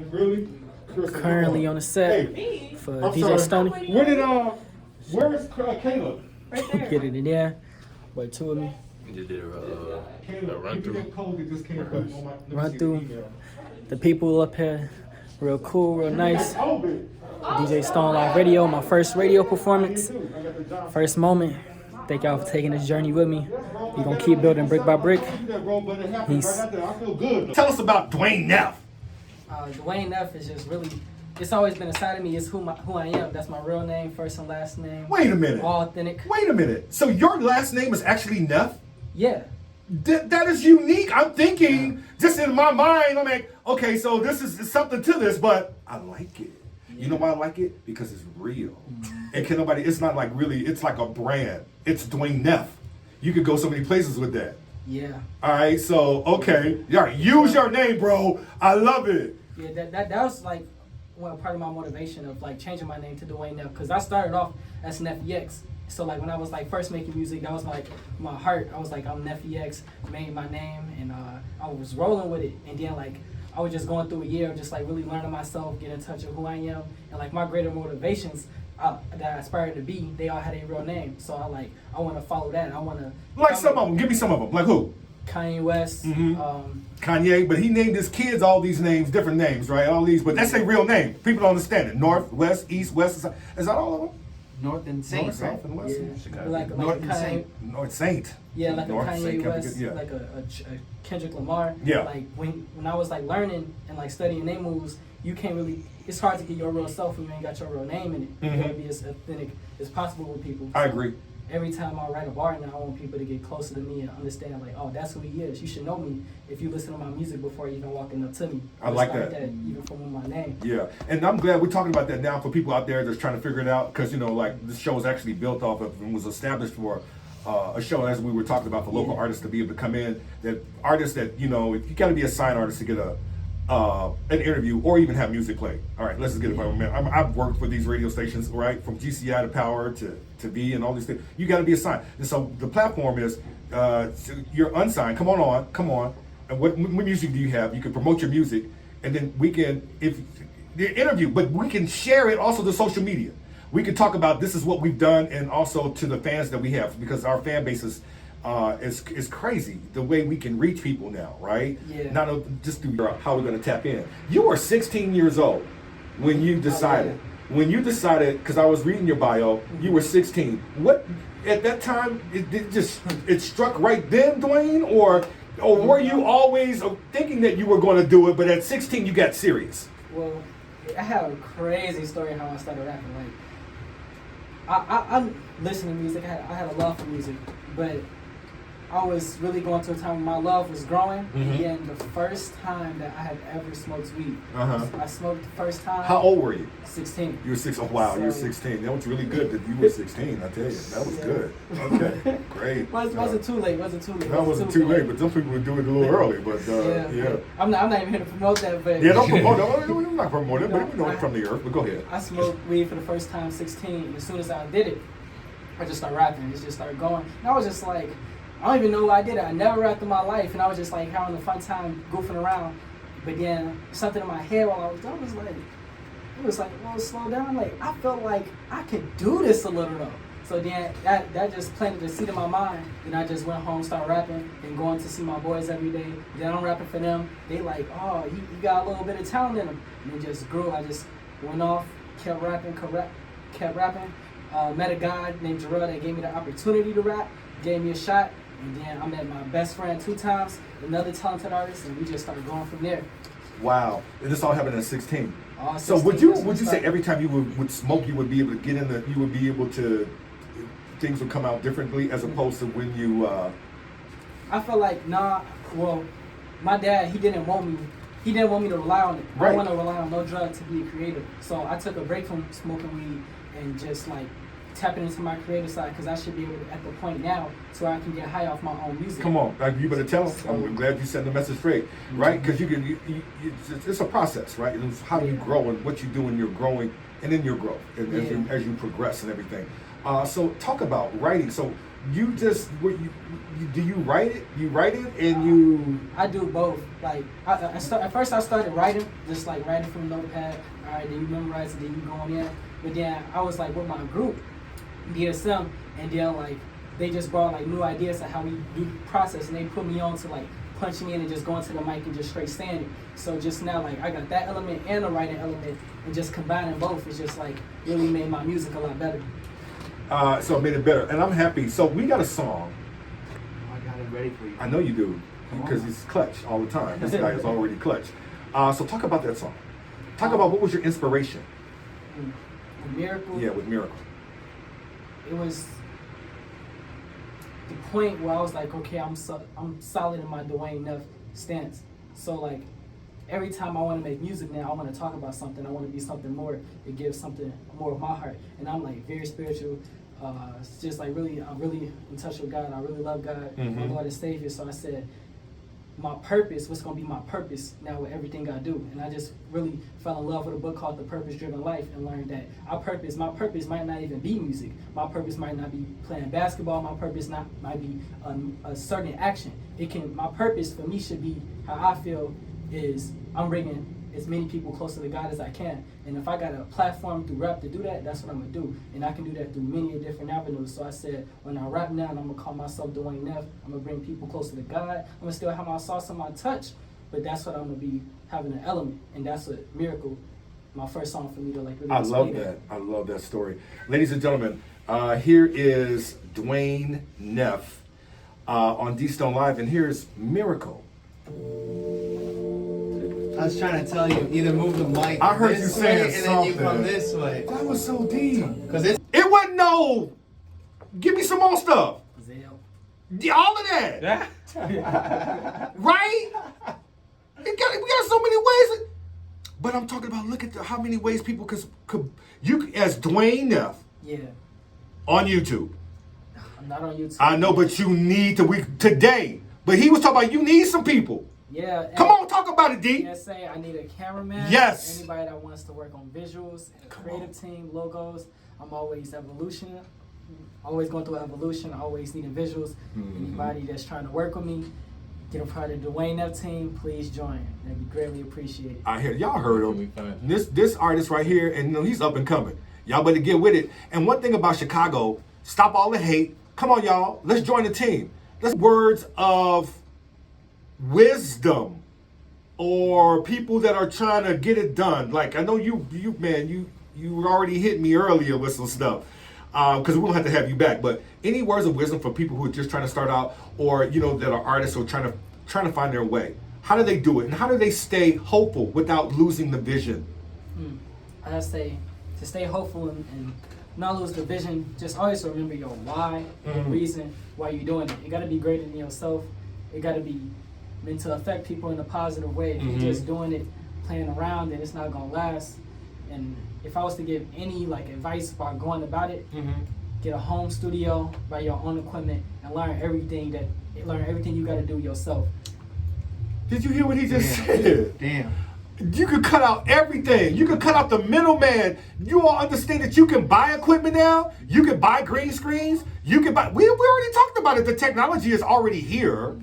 Really? Currently on the set for DJ Stoney. Where's Caleb? Right there. Get it in there. Wait, two of me. You just did a run Through. through. Run through. The people up here, real cool, real nice. DJ StoneLive Radio, my first radio performance, first moment. Thank y'all for taking this journey with me. We're gonna keep building brick by brick. Peace. Tell us about Dwayne Neff. Dwayne Neff is just really, it's always been a side of me. It's who I am. That's my real name, first and last name. Wait a minute. All authentic. Wait a minute. So your last name is actually Neff? Yeah. That is unique. I'm thinking, just in my mind, I'm like, okay, so this is something to this, but I like it. You know why I like it? Because it's real. And can nobody, it's not like really, it's like a brand. It's Dwayne Neff. You could go so many places with that. Yeah. All right, so, okay. Yeah, use your name, bro. I love it. Yeah, that was like part of my motivation of like changing my name to Dwayne Neff, because I started off as NeffyX. So like when I was like first making music, that was like my heart. I was like, I'm NeffyX, made my name, and I was rolling with it. And then like I was just going through a year of just like really learning myself, get in touch with who I am, and like my greater motivations that I aspired to be, they all had a real name. So I want to follow that. I want to like some of them. Give me some of them. Like who? Kanye West. Kanye, but he named his kids all these names, different names, right? All these, but that's a real name. People don't understand it. North, West, East, West. Is that all of them? North and Saint, North, right? South, and West. Yeah. Like North Kanye, Saint. North Saint. Yeah, like North a Kanye Saint, West, yeah. like a Kendrick Lamar. Yeah. Like when I was like learning and like studying their moves, you can't really. It's hard to get your real self when you ain't got your real name in it. You gotta be as authentic as possible with people. I agree. Every time I write a bar now, I want people to get closer to me and understand like, oh, that's who he is. You should know me if you listen to my music before even walking up to me. I like Start that. even from my name. Yeah, and I'm glad we're talking about that now for people out there that's trying to figure it out, because you know, like this show is actually built off of and was established for a show, as we were talking about, for local artists to be able to come in. That artists that, you know, you got to be a signed artist to get an interview or even have music played. All right, let's just get it for a minute. I've worked for these radio stations, right, from GCI to Power to V and all these things. You got to be assigned. And so the platform is you're unsigned. Come on. And what music do you have? You can promote your music, and then we can, if the interview, but we can share it also to social media. We can talk about this is what we've done, and also to the fans that we have, because our fan base is crazy the way we can reach people now, right? Yeah. Not just through how we're going to tap in. You were 16 years old when you decided. Oh, yeah. When you decided, because I was reading your bio, you were 16. What at that time? It struck right then, Dwayne, or were you always thinking that you were going to do it, but at 16 you got serious? Well, I have a crazy story how I started rapping. Like, I listened to music. I had a love for music, but I was really going through a time when my love was growing. And the first time that I had ever smoked weed, I smoked the first time. How old were you? 16. You were 6. Oh wow, you were 16. That was really good that you were 16. I tell you, that was good. Okay, great. Wasn't too late. That wasn't too late, but some people would do it a little early. But yeah. I'm not even here to promote that, but yeah, don't promote it. I'm not promoting it, but we know it from the earth. But go ahead. I smoked weed for the first time 16. And as soon as I did it, I just started rapping. It just started going. And I was just like, I don't even know why I did it. I never rapped in my life, and I was just like having a fun time goofing around. But then something in my head while I was done was like, well, slow down. Like, I felt like I could do this a little though. So then that just planted the seed in my mind. And I just went home, started rapping, and going to see my boys every day. Then I'm rapping for them. They like, oh, you got a little bit of talent in them. And it just grew. I just went off, kept rapping. Met a guy named Jarrell that gave me the opportunity to rap, gave me a shot. And then I met my best friend 2 times, another talented artist, and we just started going from there. Wow, and this all happened at 16. 16, so would you say every time you would smoke, you would be able to get in you would be able to, things would come out differently as opposed to when you? I feel like well, my dad, he didn't want me to rely on it. Right. I don't want to rely on no drug to be a creator. So I took a break from smoking weed and just like tapping into my creative side, because I should be able to, at the point now, so I can get high off my own music. Come on, like, you better tell them. So, I'm glad you set the message straight, right? Because it's a process, right? It's how you grow and what you do when you're growing, and then your growth, and as you progress and everything. So talk about writing. So you just do you write it? You write it and you. I do both. Like at first I started writing, just like writing from a notepad. All right, then you memorize it, then you go on in. But then I was like with my group, DSM, and then like they just brought like new ideas of how we do the process, and they put me on to like punching in and just going to the mic and just straight standing. So just now, like I got that element and the writing element, and just combining both is just like really made my music a lot better. So it made it better, and I'm happy. So we got a song. I got it ready for you. I know you do, because he's clutch all the time. This guy is already clutch. So talk about that song. Talk about what was your inspiration. Miracle. Yeah, with Miracle. It was the point where I was like, okay, I'm solid in my Dwayne Neff stance. So like every time I want to make music now, I want to talk about something. I want to be something more. It gives something more of my heart. And I'm like very spiritual. It's just like I'm really in touch with God. I really love God, my Lord and Savior. So I said, my purpose, what's going to be my purpose now with everything I do? And I just really fell in love with a book called The Purpose-Driven Life and learned that my purpose might not even be music. My purpose might not be playing basketball. My purpose might be a certain action. My purpose for me should be how I feel is I'm bringing as many people closer to God as I can. And if I got a platform through rap to do that, that's what I'm going to do. And I can do that through many different avenues. So I said, when I rap now, and I'm going to call myself Dwayne Neff, I'm going to bring people closer to God. I'm going to still have my sauce and my touch, but that's what I'm going to be having an element. And that's what Miracle, my first song for me to like really I love that. I love that story. Ladies and gentlemen, here is Dwayne Neff on DStoneLive, and here's Miracle. I was trying to tell you, either move the mic I heard this you saying way and then you something. come this way. That was so deep. Because it's It wasn't no. Give me some more stuff. Zale. All of that. Right? We got so many ways. But I'm talking about, look at how many ways people could you as Dwayne Neff Yeah. on YouTube. I'm not on YouTube. I know, but you need today. But he was talking about you need some people. Yeah. Come on, talk about it, D. PSA, I need a cameraman. Yes. Anybody that wants to work on visuals, and a creative team, logos. I'm always evolution. Always going through evolution. Always needing visuals. Anybody that's trying to work with me, get a part of the Dwayne Neff team, please join. That'd be greatly appreciated. I hear y'all heard him. This artist right here, and he's up and coming. Y'all better get with it. And one thing about Chicago, stop all the hate. Come on, y'all. Let's join the team. Let's words of wisdom or people that are trying to get it done. Like I know you already hit me earlier with some stuff because we won't have to have you back. But any words of wisdom for people who are just trying to start out, or that are artists or trying to find their way. How do they do it, and how do they stay hopeful without losing the vision? I say to stay hopeful and not lose the vision. Just always remember your why, the reason why you're doing it. You got to be greater than yourself. It got to be meant to affect people in a positive way. If you're just doing it, playing around, then it's not gonna last. And if I was to give any like advice about going about it, get a home studio, buy your own equipment, and learn everything you got to do yourself. Did you hear what he just said? damn. You could cut out everything. You could cut out the middleman. You all understand that you can buy equipment now. You can buy green screens. You can buy. We already talked about it. The technology is already here.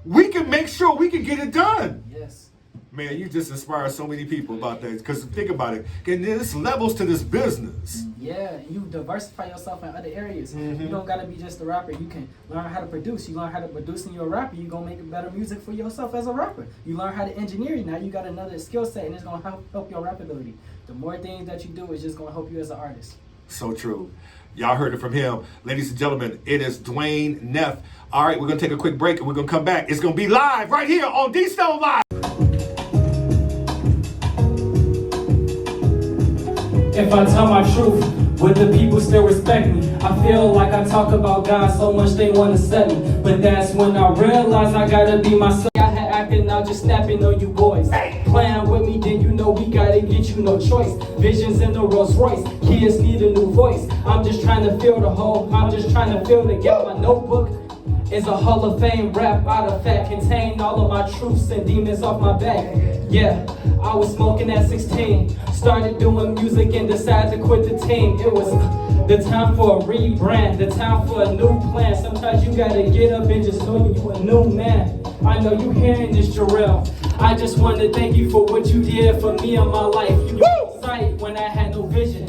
We can make sure we can get it done. Yes. Man, you just inspire so many people about that. Because think about it. And there's levels to this business. Yeah, you diversify yourself in other areas. You don't gotta be just a rapper. You can learn how to produce. You learn how to produce in your rapper. You're gonna make better music for yourself as a rapper. You learn how to engineer. Now you got another skill set, and it's gonna help your rap ability. The more things that you do is just gonna help you as an artist. So true. Y'all heard it from him. Ladies and gentlemen, it is Dwayne Neff. All right, we're going to take a quick break and we're going to come back. It's going to be live right here on DStoneLive. If I tell my truth, would the people still respect me? I feel like I talk about God so much they want to set me. But that's when I realize I gotta be myself. I had acting out just snapping on you boys. Playing with me, then you know we gotta get you no choice. Visions in the Rolls Royce, kids need a new voice. I'm just trying to fill the hole, I'm just trying to fill the gap. My notebook is a Hall of Fame rap artifact, contain all of my truths and demons off my back. Yeah, I was smoking at 16, started doing music and decided to quit the team. It was The time for a rebrand, the time for a new plan. Sometimes you gotta get up and just know you a new man. I know you hearing this, Jarrell. I just want to thank you for what you did for me in my life. You gave me sight when I had no vision.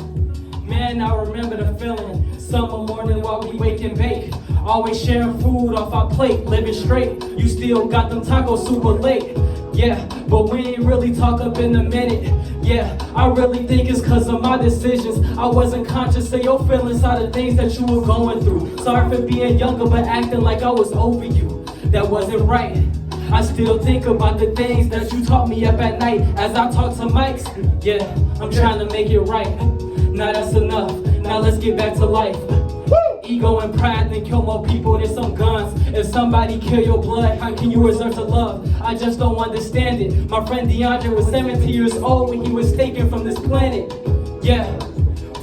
Man, I remember the feeling. Summer morning while we wake and bake. Always sharing food off our plate, living straight. You still got them tacos super late. Yeah, but we ain't really talk up in a minute. Yeah, I really think it's cause of my decisions. I wasn't conscious of your feelings, all the things that you were going through. Sorry for being younger but acting like I was over you. That wasn't right. I still think about the things that you taught me up at night as I talk to mics. Yeah, I'm trying to make it right. Now that's enough. Now let's get back to life. Ego and pride then kill more people than some guns. If somebody kill your blood, how can you reserve to love? I just don't understand it. My friend DeAndre was 17 years old when he was taken from this planet. Yeah,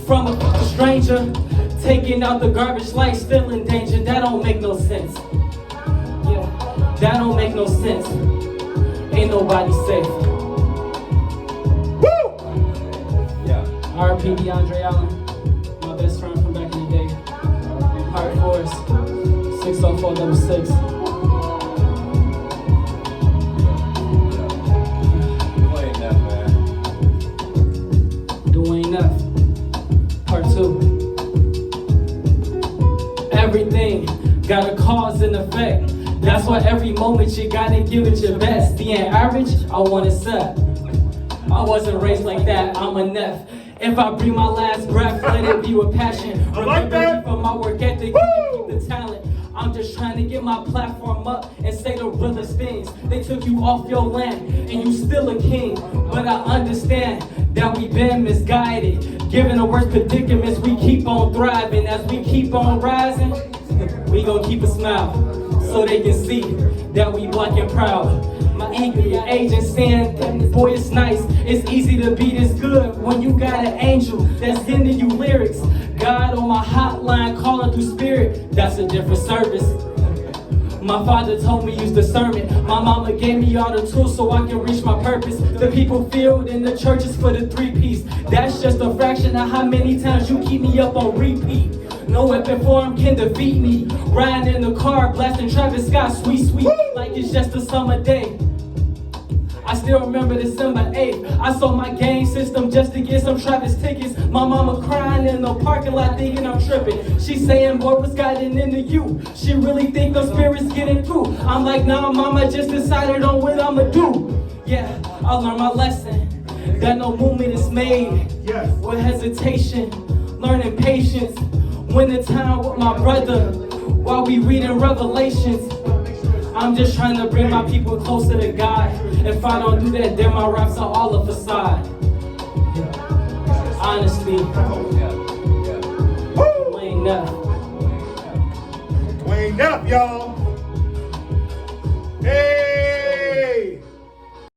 from a stranger, taking out the garbage like still in danger. That don't make no sense. Yeah, that don't make no sense. Ain't nobody safe. Woo! Yeah. R.I.P. DeAndre Allen, my best friend from back in the day. Heart Force, 60466. Dwayne Neff, man. Dwayne Neff, Part 2. Everything got a cause and effect. That's why every moment you gotta give it your best. Being average, I want it set. I wasn't raised like that, I'm a Neff. If I breathe my last breath, let it be with passion. Remember me from my work ethic, keep the talent. I'm just trying to get my platform up and say the realest things. They took you off your land and you still a king. But I understand that we been misguided. Given the worst predicaments, we keep on thriving. As we keep on rising, we gon' keep a smile so they can see that we black and proud. My ego agent saying, boy, it's nice. It's easy to be this good when you got an angel that's sending you lyrics. God on my hotline calling through spirit. That's a different service. My father told me use discernment. My mama gave me all the tools so I can reach my purpose. The people filled in the churches for the 3-piece. That's just a fraction of how many times you keep me up on repeat. No weapon form can defeat me. Riding in the car, blasting Travis Scott, sweet, sweet, like it's just a summer day. I still remember December 8th. I sold my game system just to get some Travis tickets. My mama crying in the parking lot thinking I'm tripping. She saying, boy, what's gotten into you? She really think the spirit's getting through. I'm like, nah, mama, just decided on what I'ma do. Yeah, I learned my lesson. That no movement is made with hesitation. Learning patience. When the time with my brother while we reading Revelations. I'm just trying to bring my people closer to God. If I don't do that, then my raps are all a facade. Honestly. Dwayne Neff. Dwayne Neff, y'all.